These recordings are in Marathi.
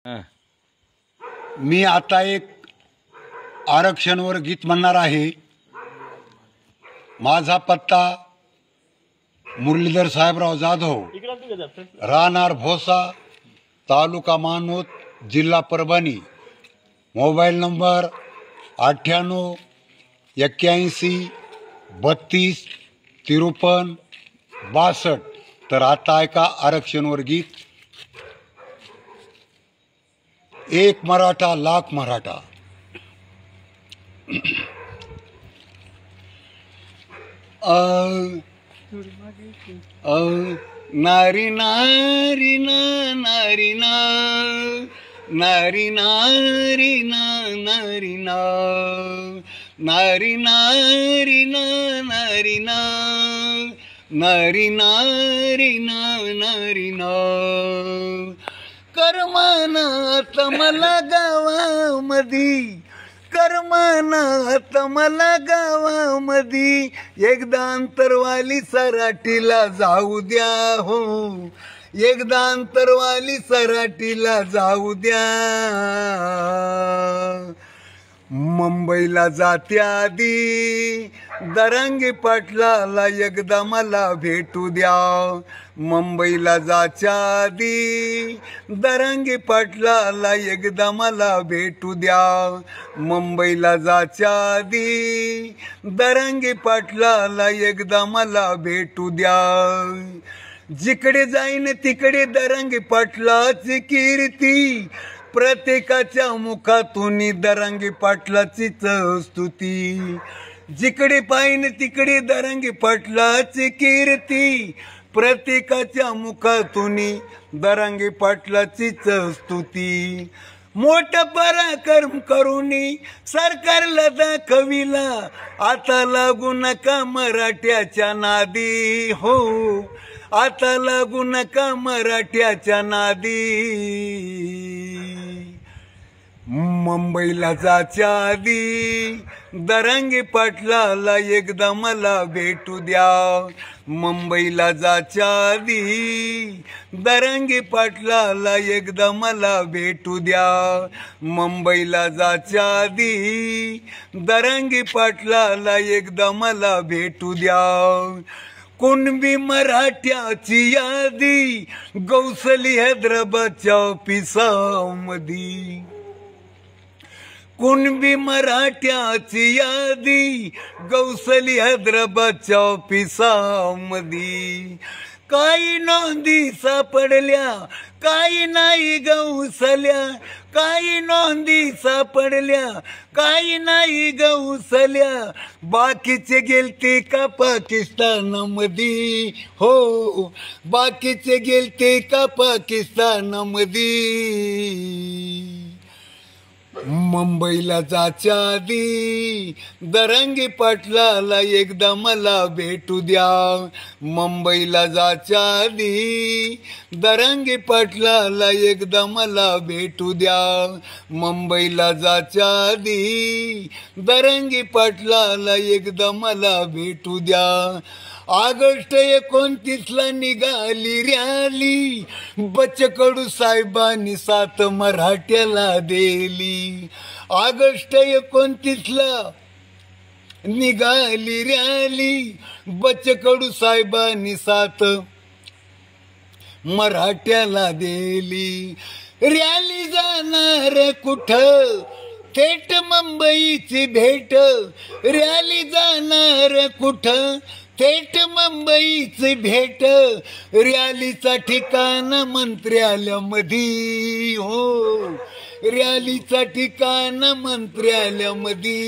हां. मी आता एक आरक्षणवर गीत म्हणणार आहे. माझा पत्ता मुरलीधर साहेबराव जाधव, राहणार भोसा, तालुका मानोत, जिल्हा परभणी. Mobile number 98 81 32 53 62. तर आता ऐका आरक्षणवर गीत. एक मराठा लाख मराठा. नारी नारी ना नारी ना नारी नारी ना नारी ना नारी नारी ना नारी ना नारी नारी ना नारी ना. कर्मानात मला गावामधी, कर्मानात मला गावामधी, एकदा अंतरवाली सराटीला जाऊ द्या हो, एकदा अंतरवाली सराटीला जाऊ द्या. मुंबईला जात्या आधी दरांगे पाटलाला एकदा मला भेटू द्या. मुंबईला जाच्या आधी दरांगे पाटलाला एकदा मला भेटू द्या. मुंबईला जाच्या आधी दरांगे पाटलाला एकदा मला भेटू द्या. जिकडे जाईन तिकडे दरांगे पाटलाची कीर्ती, प्रत्येकाच्या मुखातून दरांगे पाटलाचीच स्तुती. जिकडे पाहिन तिकडे दरांगे पाटलाची कीर्ती, प्रत्येकाच्या मुखातून दरांगे पाटलाचीच स्तुती. मोठा पराक्रम करूनी सरकारला दाखविला, आता लागू नका मराठ्याच्या नादी हो, आता लागू नका मराठ्याच्या नादी. मुंबईला जाच्या आधी दरांगे पाटलाला एकदा मला भेटू द्या. मुंबईला जाच्या आधी दरांगे पाटलाला एकदा मला भेटू द्या. मुंबईला जाच्या आधी दरांगे पाटलाला एकदा मला भेटू द्या. कुणबी मराठ्याची यादी गौसली हैदराबादच्या ऑफिसामध्ये, कुणबी मराठ्याची यादी गौसली हैदराबादच्या ऑफिसामध्ये. काही नोंदी सापडल्या काही नाही गौसल्या, काही नोंदी सापडल्या काही नाही गौसल्या, बाकीचे गेलते का पाकिस्तानामध्ये हो, बाकीचे गेलते का पाकिस्तानामध्ये. मुंबईला जाच्या आधी दरांगे पाटलाला एकदा मला भेटू द्या. मुंबईला जाच्या आधी दरांगे पाटलाला एकदा मला भेटू द्या. मुंबईला जाच्या आधी दरांगे पाटलाला एकदा मला भेटू द्या. ऑगस्ट 29 निघाली रॅली, बच्चकडू साहेबांनी 7 मराठ्याला दिली. ऑगस्ट 29 निघाली रॅली, बच्चकडू साहेबांनी 7 मराठ्याला दिली. रॅली जाणार कुठं, थेट मुंबईची भेट. रॅली जाणार कुठं, थेट मुंबईची भेट. रॅलीचा ठिकाण मंत्र्यालयामध्ये हो, रॅलीचा ठिकाण मंत्र्यालयामध्ये.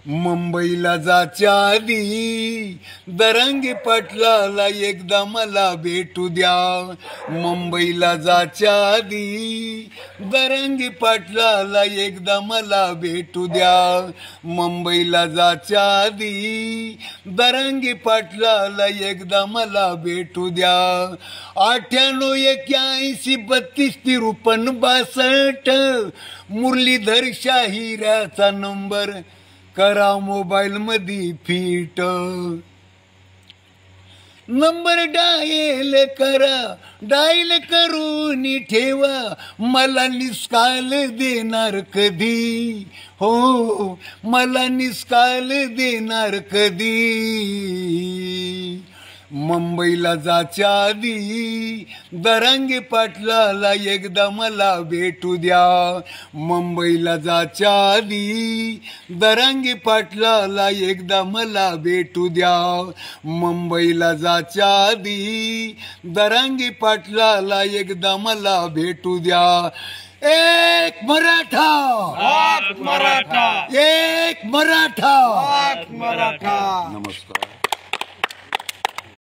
मुंबईला जाच्या आधी दरांगे पाटलाला एकदा मला भेटू द्या. मुंबईला जाच्या आधी दरांगे पाटलाला एकदा मला भेटू द्या. मुंबईला जाच्या आधी दरांगे पाटलाला एकदा मला भेटू द्या. 98 81 32 53 62 मुरलीधर शाहिराचा नंबर करा मोबाईल मध्ये फिट. नंबर डायल करा, डायल करून ठेवा, मला निष्काल देणार कधी, हो मला निष्काल देणार कधी. मुंबईला जाच्या आधी दरांगे पाटलाला एकदा मला भेटू द्या. मुंबईला जाच्या आधी दरांगे पाटलाला एकदा मला भेटू द्या. मुंबईला जाच्या आधी दरांगे पाटलाला एकदा मला भेटू द्या. एक मराठा, मराठा, एक मराठा. मराठा. नमस्कार.